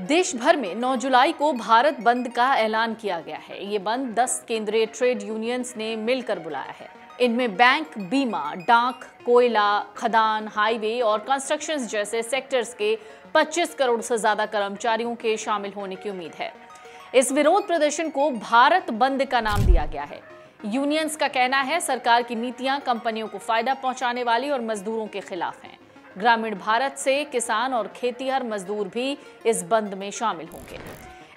देश भर में 9 जुलाई को भारत बंद का ऐलान किया गया है। ये बंद 10 केंद्रीय ट्रेड यूनियंस ने मिलकर बुलाया है। इनमें बैंक, बीमा, डाक, कोयला, खदान, हाईवे और कंस्ट्रक्शंस जैसे सेक्टर्स के 25 करोड़ से ज्यादा कर्मचारियों के शामिल होने की उम्मीद है। इस विरोध प्रदर्शन को भारत बंद का नाम दिया गया है। यूनियंस का कहना है सरकार की नीतियां कंपनियों को फायदा पहुंचाने वाली और मजदूरों के खिलाफ हैं। ग्रामीण भारत से किसान और खेतीहर मजदूर भी इस बंद में शामिल होंगे।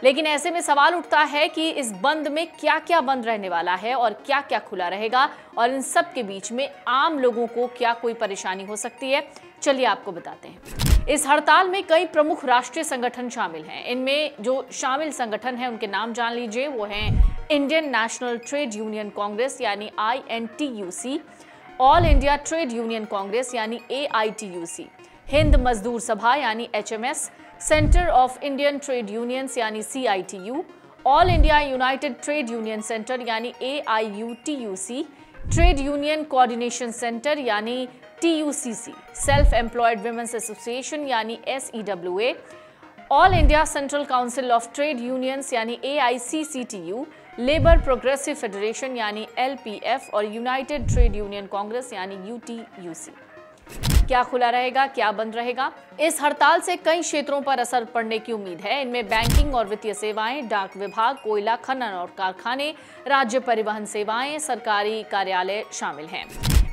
लेकिन ऐसे में सवाल उठता है कि इस बंद में क्या क्या बंद रहने वाला है और क्या क्या खुला रहेगा, और इन सब के बीच में आम लोगों को क्या कोई परेशानी हो सकती है। चलिए आपको बताते हैं। इस हड़ताल में कई प्रमुख राष्ट्रीय संगठन शामिल हैं। इनमें जो शामिल संगठन हैं उनके नाम जान लीजिए। वो हैं Indian national trade union Congress यानी INTUC, all India trade union Congress यानी AITUC, हिंद मजदूर सभा यानी HMS, centre of Indian trade unions यानी CITU, all India United trade union centre यानी AIUTUC, trade union coordination centre यानी TUCC, self employed women's association यानी SEWA, all India central council of trade unions यानी AICCTU, labour progressive federation यानी LPF और United trade union Congress यानी UTUC। क्या खुला रहेगा, क्या बंद रहेगा? इस हड़ताल से कई क्षेत्रों पर असर पड़ने की उम्मीद है। इनमें बैंकिंग और वित्तीय सेवाएं, डाक विभाग, कोयला खनन और कारखाने, राज्य परिवहन सेवाएं, सरकारी कार्यालय शामिल हैं।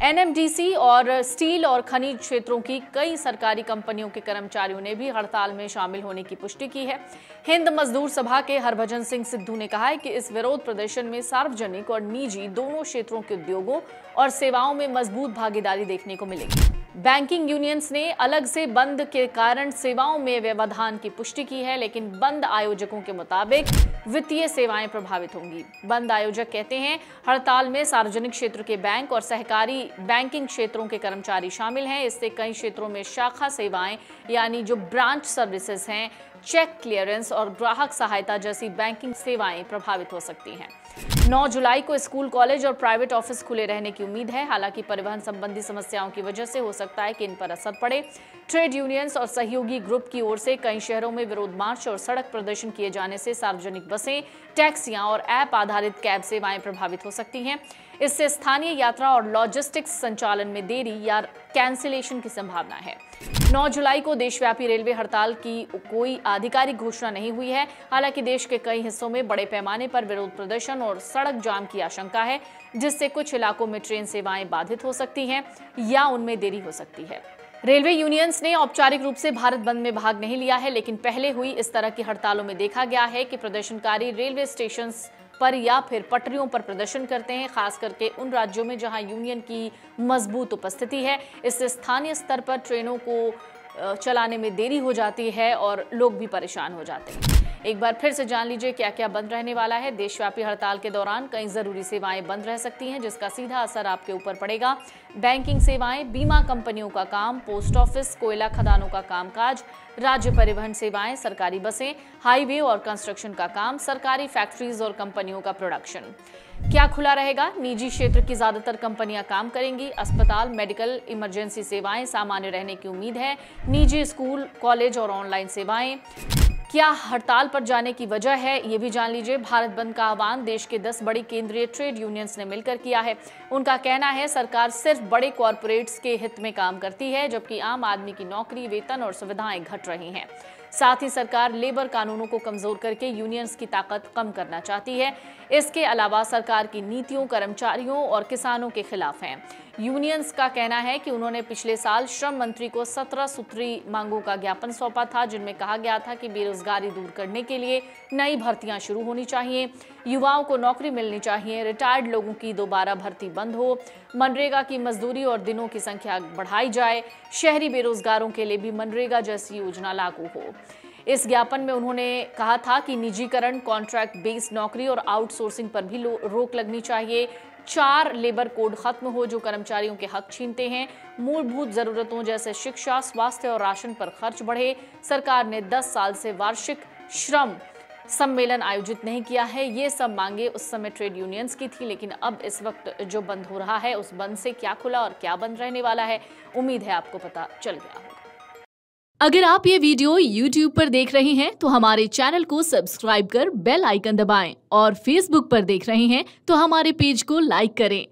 NMDC और स्टील और खनिज क्षेत्रों की कई सरकारी कंपनियों के कर्मचारियों ने भी हड़ताल में शामिल होने की पुष्टि की है। हिंद मजदूर सभा के हरभजन सिंह सिद्धू ने कहा है कि इस विरोध प्रदर्शन में सार्वजनिक और निजी दोनों क्षेत्रों के उद्योगों और सेवाओं में मजबूत भागीदारी देखने को मिलेगी। बैंकिंग यूनियंस ने अलग से बंद के कारण सेवाओं में व्यवधान की पुष्टि की है, लेकिन बंद आयोजकों के मुताबिक वित्तीय सेवाएं प्रभावित होंगी। बंद आयोजक कहते हैं हड़ताल में सार्वजनिक क्षेत्र के बैंक और सहकारी बैंकिंग क्षेत्रों के कर्मचारी शामिल हैं। इससे कई क्षेत्रों में शाखा सेवाएं यानी जो ब्रांच सर्विसेज हैं, चेक क्लियरेंस और ग्राहक सहायता जैसी बैंकिंग सेवाएं प्रभावित हो सकती हैं। 9 जुलाई को स्कूल, कॉलेज और प्राइवेट ऑफिस खुले रहने की उम्मीद है। हालांकि परिवहन संबंधी समस्याओं की वजह से हो सकता है कि इन पर असर पड़े। ट्रेड यूनियंस और सहयोगी ग्रुप की ओर से कई शहरों में विरोध मार्च और सड़क प्रदर्शन किए जाने से सार्वजनिक बसें, टैक्सियां और ऐप आधारित कैब सेवाएं प्रभावित हो सकती हैं। इससे स्थानीय यात्रा और लॉजिस्टिक्स संचालन में देरी या कैंसिलेशन की संभावना है। 9 जुलाई को देशव्यापी रेलवे हड़ताल की कोई आधिकारिक घोषणा नहीं हुई है। हालांकि देश के कई हिस्सों में बड़े पैमाने पर विरोध प्रदर्शन और सड़क जाम की आशंका है, जिससे कुछ इलाकों में ट्रेन सेवाएं बाधित हो सकती हैं या उनमें देरी हो सकती है। रेलवे यूनियंस ने औपचारिक रूप से भारत बंद में भाग नहीं लिया है, लेकिन पहले हुई इस तरह की हड़तालों में देखा गया है कि प्रदर्शनकारी रेलवे स्टेशन पर या फिर पटरियों पर प्रदर्शन करते हैं, खास करके उन राज्यों में जहां यूनियन की मजबूत उपस्थिति है। इससे स्थानीय स्तर पर ट्रेनों को चलाने में देरी हो जाती है और लोग भी परेशान हो जाते हैं। एक बार फिर से जान लीजिए क्या क्या बंद रहने वाला है। देशव्यापी हड़ताल के दौरान कई जरूरी सेवाएं बंद रह सकती हैं, जिसका सीधा असर आपके ऊपर पड़ेगा। बैंकिंग सेवाएं, बीमा कंपनियों का काम, पोस्ट ऑफिस, कोयला खदानों का कामकाज, राज्य परिवहन सेवाएं, सरकारी बसें, हाईवे और कंस्ट्रक्शन का काम, सरकारी फैक्ट्रीज और कंपनियों का प्रोडक्शन। क्या खुला रहेगा? निजी क्षेत्र की ज्यादातर कंपनियां काम करेंगी। अस्पताल, मेडिकल, इमरजेंसी सेवाएं सामान्य रहने की उम्मीद है। निजी स्कूल, कॉलेज और ऑनलाइन सेवाएं। क्या हड़ताल पर जाने की वजह है, ये भी जान लीजिए। भारत बंद का आह्वान देश के 10 बड़ी केंद्रीय ट्रेड यूनियंस ने मिलकर किया है। उनका कहना है सरकार सिर्फ बड़े कॉरपोरेट्स के हित में काम करती है, जबकि आम आदमी की नौकरी, वेतन और सुविधाएं घट रही हैं। साथ ही सरकार लेबर कानूनों को कमजोर करके यूनियंस की ताकत कम करना चाहती है। इसके अलावा सरकार की नीतियों कर्मचारियों और किसानों के खिलाफ हैं। यूनियंस का कहना है कि उन्होंने पिछले साल श्रम मंत्री को 17 सूत्री मांगों का ज्ञापन सौंपा था, जिनमें कहा गया था कि बेरोजगारी दूर करने के लिए नई भर्तियां शुरू होनी चाहिए, युवाओं को नौकरी मिलनी चाहिए, रिटायर्ड लोगों की दोबारा भर्ती बंद हो, मनरेगा की मजदूरी और दिनों की संख्या बढ़ाई जाए, शहरी बेरोजगारों के लिए भी मनरेगा जैसी योजना लागू हो। इस ज्ञापन में उन्होंने कहा था कि निजीकरण, कॉन्ट्रैक्ट बेस्ड नौकरी और आउटसोर्सिंग पर भी रोक लगनी चाहिए। 4 लेबर कोड खत्म हो जो कर्मचारियों के हक छीनते हैं। मूलभूत जरूरतों जैसे शिक्षा, स्वास्थ्य और राशन पर खर्च बढ़े। सरकार ने 10 साल से वार्षिक श्रम सम्मेलन आयोजित नहीं किया है। ये सब मांगे उस समय ट्रेड यूनियंस की थी, लेकिन अब इस वक्त जो बंद हो रहा है उस बंद से क्या खुला और क्या बंद रहने वाला है, उम्मीद है आपको पता चल गया होगा। अगर आप ये वीडियो YouTube पर देख रहे हैं तो हमारे चैनल को सब्सक्राइब कर बेल आइकन दबाएं और Facebook पर देख रहे हैं तो हमारे पेज को लाइक करें।